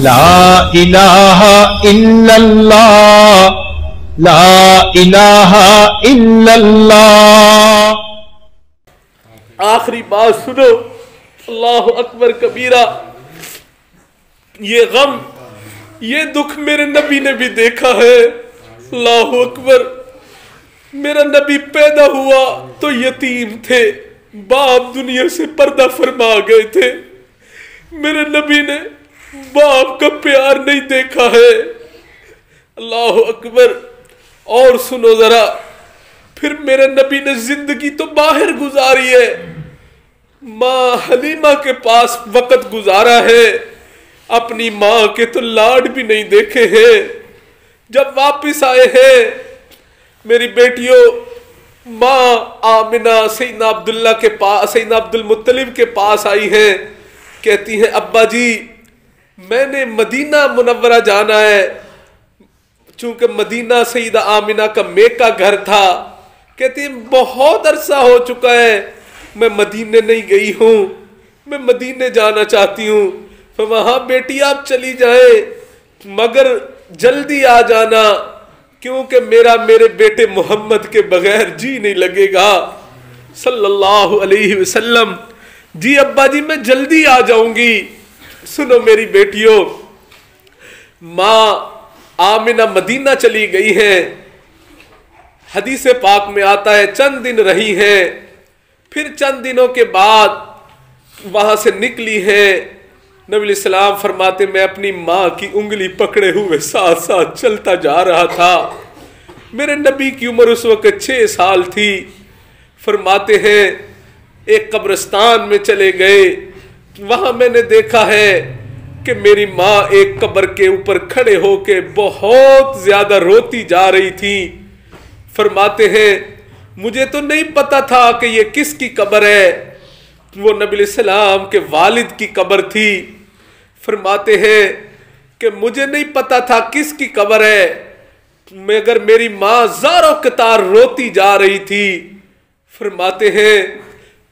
ला इलाहा इल्लल्लाह, ला इलाहा इल्लल्लाह। आखिरी बात सुनो, अल्लाह अकबर कबीरा। ये गम, ये दुख मेरे नबी ने भी देखा है। अल्लाह अकबर। मेरा नबी पैदा हुआ तो यतीम थे, बाप दुनिया से पर्दा फरमा गए थे। मेरे नबी ने बाप का प्यार नहीं देखा है। अल्लाह अकबर। और सुनो जरा, फिर मेरे नबी ने जिंदगी तो बाहर गुजारी है, माँ हलीमा के पास वक्त गुजारा है, अपनी माँ के तो लाड भी नहीं देखे हैं। जब वापिस आए हैं मेरी बेटियों, माँ आमिना सैयदना अब्दुल्ला के पास, सैयदना अब्दुल मुत्तलिब के पास आई है। कहती हैं अब्बा जी मैंने मदीना मुनव्वरा जाना है, चूंकि मदीना सैयदा आमिना का मेका घर था। कहती है बहुत अरसा हो चुका है मैं मदीने नहीं गई हूँ, मैं मदीने जाना चाहती हूँ। तो वहाँ बेटी आप चली जाए मगर जल्दी आ जाना, क्योंकि मेरे बेटे मोहम्मद के बगैर जी नहीं लगेगा सल्लल्लाहु अलैहि वसल्लम। जी अब्बा जी मैं जल्दी आ जाऊंगी। सुनो मेरी बेटियों, माँ आमिना मदीना चली गई है। हदीस पाक में आता है चंद दिन रही है, फिर चंद दिनों के बाद वहां से निकली है। नबी सलाम फरमाते मैं अपनी माँ की उंगली पकड़े हुए साथ साथ चलता जा रहा था। मेरे नबी की उम्र उस वक्त 6 साल थी। फरमाते हैं एक कब्रिस्तान में चले गए, वहां मैंने देखा है कि मेरी माँ एक कब्र के ऊपर खड़े होके बहुत ज्यादा रोती जा रही थी। फरमाते हैं मुझे तो नहीं पता था कि ये किसकी कब्र है। वो नबी सलाम के वालिद की कब्र थी। फरमाते हैं कि मुझे नहीं पता था किसकी कब्र है, मगर मेरी माँ ज़ारो कतार रोती जा रही थी। फरमाते हैं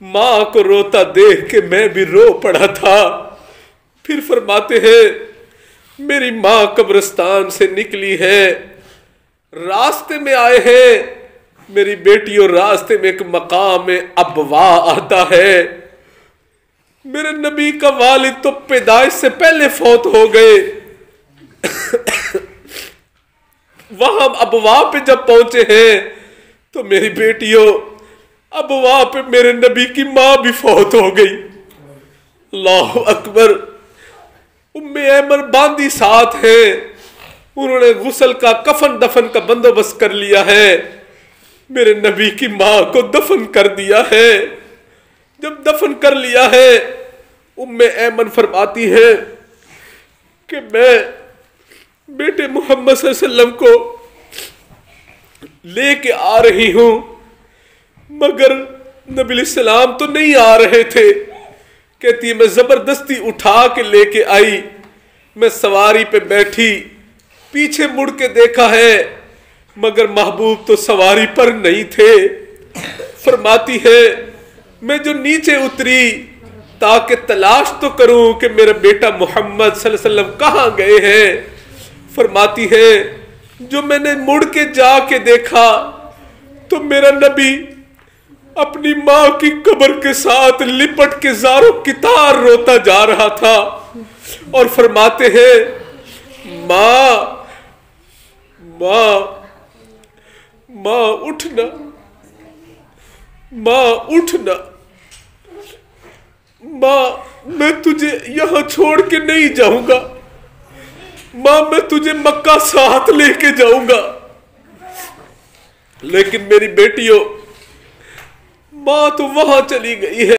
माँ को रोता देख के मैं भी रो पड़ा था। फिर फरमाते हैं मेरी माँ कब्रिस्तान से निकली है, रास्ते में आए हैं मेरी बेटियों, रास्ते में एक मकाम में अबवा आता है। मेरे नबी का वालिद तो पैदाइश से पहले फौत हो गए। वहां अबवा पे जब पहुंचे हैं तो मेरी बेटियों अबवा पे मेरे नबी की मां भी फौत हो गई। अल्लाह अकबर। उम्मे ऐमर बांदी साथ है, उन्होंने गुस्ल का कफन दफन का बंदोबस्त कर लिया है। मेरे नबी की मां को दफन कर दिया है। जब दफन कर लिया है उम्मे ऐमन फरमाती है कि मैं बेटे मोहम्मद सल्लल्लाहु अलैहि वसल्लम को लेके आ रही हूं, मगर नबी सलाम तो नहीं आ रहे थे। कहती है मैं जबरदस्ती उठा के लेके आई, मैं सवारी पे बैठी, पीछे मुड़ के देखा है मगर महबूब तो सवारी पर नहीं थे। फरमाती है मैं जो नीचे उतरी ताकि तलाश तो करूं कि मेरा बेटा मोहम्मद सल्लल्लाहु अलैहि वसल्लम कहाँ गए हैं। फरमाती है जो मैंने मुड़ के जाके देखा तो मेरा नबी अपनी माँ की कब्र के साथ लिपट के ज़ारो कितार रोता जा रहा था। और फरमाते हैं माँ माँ माँ उठना, माँ उठना, माँ मैं तुझे यहां छोड़ के नहीं जाऊंगा, माँ मैं तुझे मक्का साथ लेके जाऊंगा। लेकिन मेरी बेटियों माँ तो वहां चली गई है।